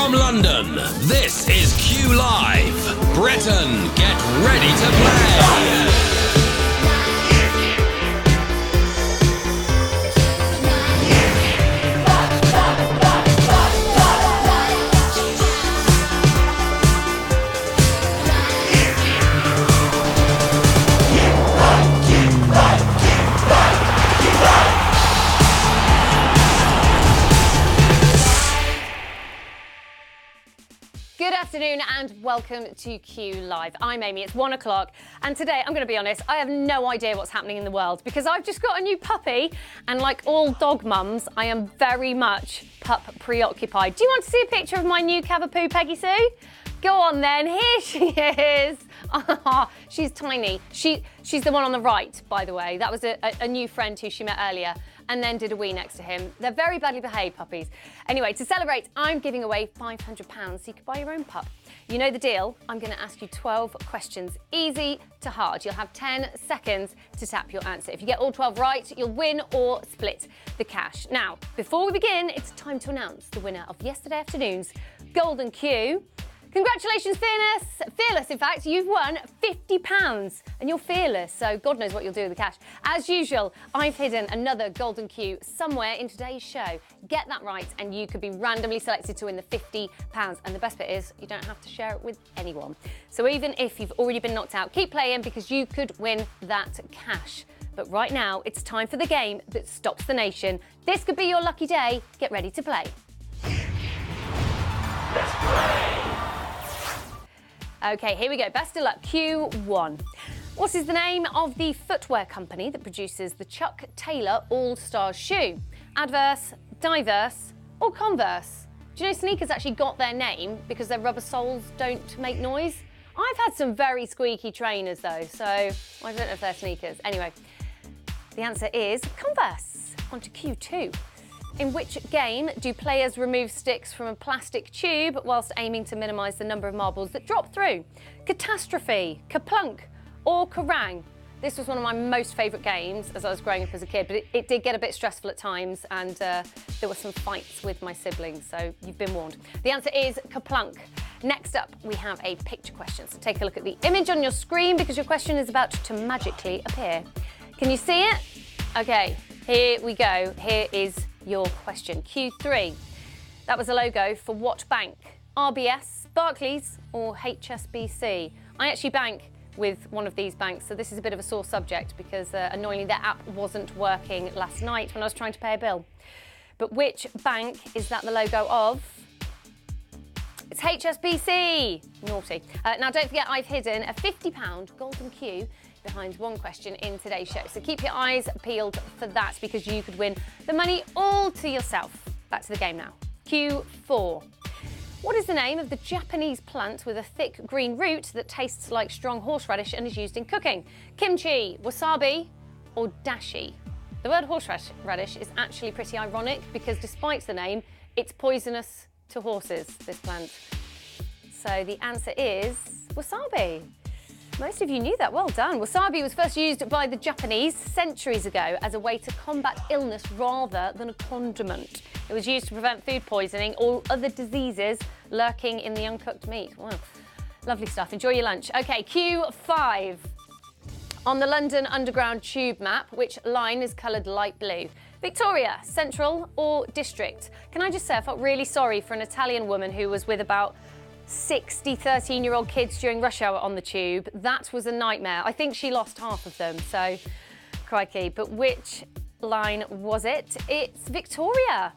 From London, this is Q Live. Britain, get ready to play. Good afternoon and welcome to Q Live. I'm Amy, it's 1 o'clock, and today, I'm going to be honest, I have no idea what's happening in the world because I've just got a new puppy, and like all dog mums, I am very much pup preoccupied. Do you want to see a picture of my new Cavapoo, Peggy Sue? Go on then, here she is. She's tiny. She's the one on the right, by the way. That was a new friend who she met earlier and then did a wee next to him. They're very badly behaved puppies. Anyway, to celebrate, I'm giving away £500 so you could buy your own pup. You know the deal. I'm going to ask you 12 questions, easy to hard. You'll have 10 seconds to tap your answer. If you get all 12 right, you'll win or split the cash. Now, before we begin, it's time to announce the winner of yesterday afternoon's Golden Q. Congratulations, Fearless, in fact, you've won £50 and you're fearless, so God knows what you'll do with the cash. As usual, I've hidden another Golden Q somewhere in today's show. Get that right and you could be randomly selected to win the £50. And the best bit is you don't have to share it with anyone. So even if you've already been knocked out, keep playing because you could win that cash. But right now, it's time for the game that stops the nation. This could be your lucky day. Get ready to play. Let's play. Okay, here we go. Best of luck. Q1. What is the name of the footwear company that produces the Chuck Taylor All-Star shoe? Adverse, Diverse, or Converse? Do you know sneakers actually got their name because their rubber soles don't make noise? I've had some very squeaky trainers though, so I don't know if they're sneakers. Anyway, the answer is Converse. On to Q2. In which game do players remove sticks from a plastic tube whilst aiming to minimise the number of marbles that drop through? Catastrophe, Kaplunk, or Kerrang? This was one of my most favourite games as I was growing up as a kid, but it did get a bit stressful at times and there were some fights with my siblings, so you've been warned. The answer is Kaplunk. Next up, we have a picture question. So take a look at the image on your screen because your question is about to magically appear. Can you see it? Okay, here we go. Here is your question. Q3. That was a logo for what bank? RBS, Barclays, or HSBC? I actually bank with one of these banks, so this is a bit of a sore subject because annoyingly their app wasn't working last night when I was trying to pay a bill. But which bank is that the logo of? It's HSBC. Naughty. Now don't forget I've hidden a £50 Golden Q behind one question in today's show. So keep your eyes peeled for that because you could win the money all to yourself. Back to the game now. Q4. What is the name of the Japanese plant with a thick green root that tastes like strong horseradish and is used in cooking? Kimchi, wasabi, or dashi? The word horseradish is actually pretty ironic because despite the name, it's poisonous to horses, this plant. So the answer is wasabi. Most of you knew that, well done. Wasabi was first used by the Japanese centuries ago as a way to combat illness rather than a condiment. It was used to prevent food poisoning or other diseases lurking in the uncooked meat. Wow, lovely stuff. Enjoy your lunch. Okay, Q5. On the London Underground tube map, which line is coloured light blue? Victoria, Central, or District? Can I just say I felt really sorry for an Italian woman who was with about 60 13-year-old kids during rush hour on the tube. That was a nightmare. I think she lost half of them, so crikey. But which line was it? It's Victoria.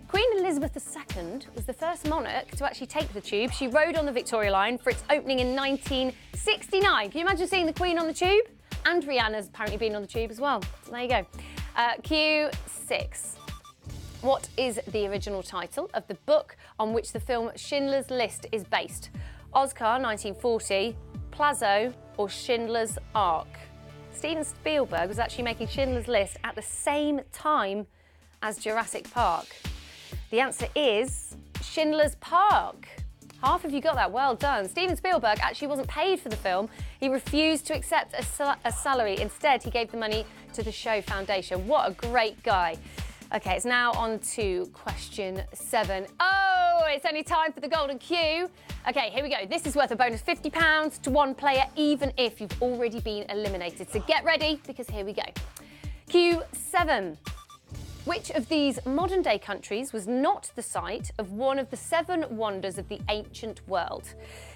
Queen Elizabeth II was the first monarch to actually take the tube. She rode on the Victoria line for its opening in 1969. Can you imagine seeing the Queen on the tube? And Rihanna's apparently been on the tube as well. There you go. Q6. What is the original title of the book on which the film Schindler's List is based? Oscar 1940, Plazo, or Schindler's Ark? Steven Spielberg was actually making Schindler's List at the same time as Jurassic Park. The answer is Schindler's Park. Half of you got that, well done. Steven Spielberg actually wasn't paid for the film. He refused to accept a salary. Instead, he gave the money to the Show Foundation. What a great guy. Okay, it's now on to question 7. Oh, Oh, it's only time for the golden Q. Okay, here we go. This is worth a bonus £50 to one player, even if you've already been eliminated. So get ready, because here we go. Q7. Which of these modern-day countries was not the site of one of the 7 wonders of the ancient world?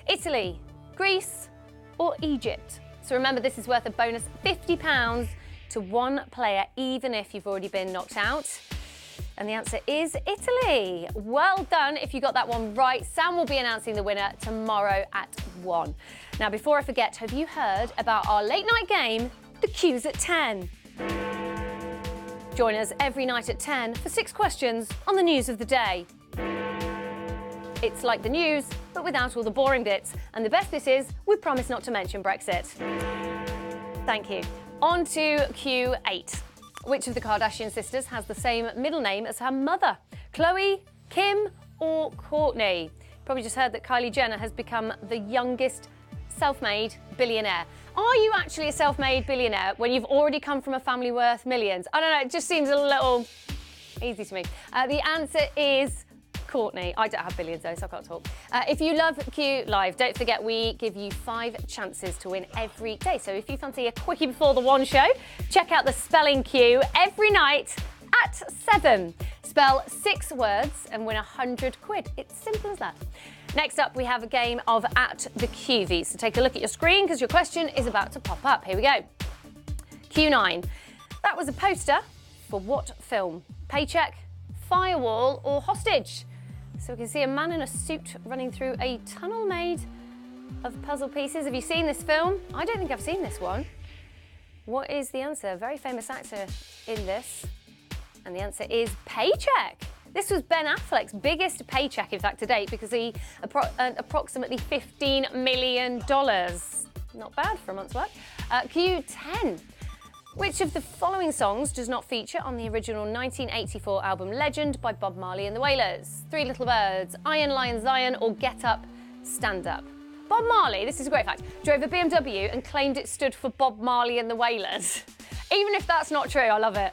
Italy, Greece, or Egypt? So remember, this is worth a bonus £50 to one player, even if you've already been knocked out. And the answer is Italy. Well done if you got that one right. Sam will be announcing the winner tomorrow at 1. Now, before I forget, have you heard about our late night game, The Q's at 10? Join us every night at 10 for 6 questions on the news of the day. It's like the news, but without all the boring bits. And the best bit is, we promise not to mention Brexit. Thank you. On to Q8. Which of the Kardashian sisters has the same middle name as her mother? Khloe, Kim, or Kourtney? Probably just heard that Kylie Jenner has become the youngest self-made billionaire. Are you actually a self-made billionaire when you've already come from a family worth millions? I don't know, it just seems a little easy to me. The answer is Kourtney. I don't have billions though, so I can't talk. If you love Q Live, don't forget we give you 5 chances to win every day. So if you fancy a quickie before the 1 show, check out the Spelling Q every night at 7. Spell 6 words and win £100. It's simple as that. Next up, we have a game of At the QV. So take a look at your screen because your question is about to pop up. Here we go. Q9. That was a poster for what film? Paycheck, Firewall, or Hostage? So we can see a man in a suit running through a tunnel made of puzzle pieces. Have you seen this film? I don't think I've seen this one. What is the answer? A very famous actor in this. And the answer is Paycheck. This was Ben Affleck's biggest paycheck, in fact, to date, because he earned approximately $15 million. Not bad for a month's work. Q10. Which of the following songs does not feature on the original 1984 album Legend by Bob Marley and the Wailers? 3 Little Birds, Iron Lion Zion, or Get Up, Stand Up? Bob Marley, this is a great fact, drove a BMW and claimed it stood for Bob Marley and the Wailers. Even if that's not true, I love it.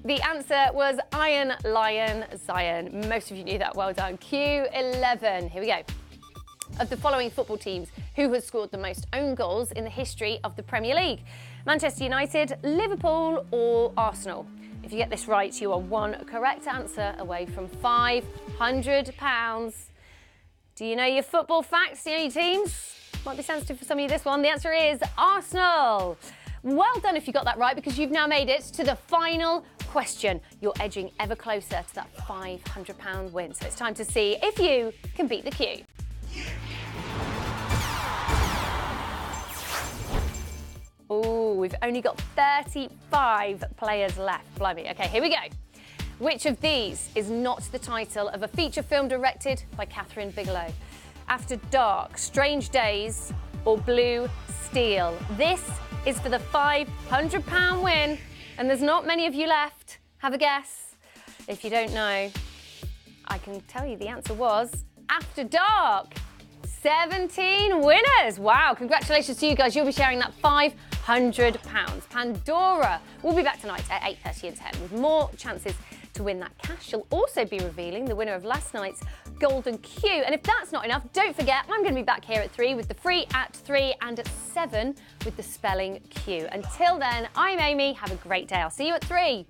The answer was Iron Lion Zion. Most of you knew that, well done. Q11, here we go. Of the following football teams, who has scored the most own goals in the history of the Premier League? Manchester United, Liverpool, or Arsenal? If you get this right, you are 1 correct answer away from £500. Do you know your football facts? Do you know your teams? Might be sensitive for some of you, this one. The answer is Arsenal. Well done if you got that right, because you've now made it to the final question. You're edging ever closer to that £500 win. So it's time to see if you can beat the Q. Oh, we've only got 35 players left. Blimey. Okay, here we go. Which of these is not the title of a feature film directed by Catherine Bigelow? After Dark, Strange Days, or Blue Steel? This is for the £500 win, and there's not many of you left. Have a guess. If you don't know, I can tell you the answer was After Dark. 17 winners. Wow, congratulations to you guys. You'll be sharing that £500. Pandora will be back tonight at 8:30 and 10 with more chances to win that cash. She'll also be revealing the winner of last night's Golden Q. And if that's not enough, don't forget, I'm going to be back here at 3 with the free at 3 and at 7 with the Spelling Q. Until then, I'm Amy. Have a great day. I'll see you at 3.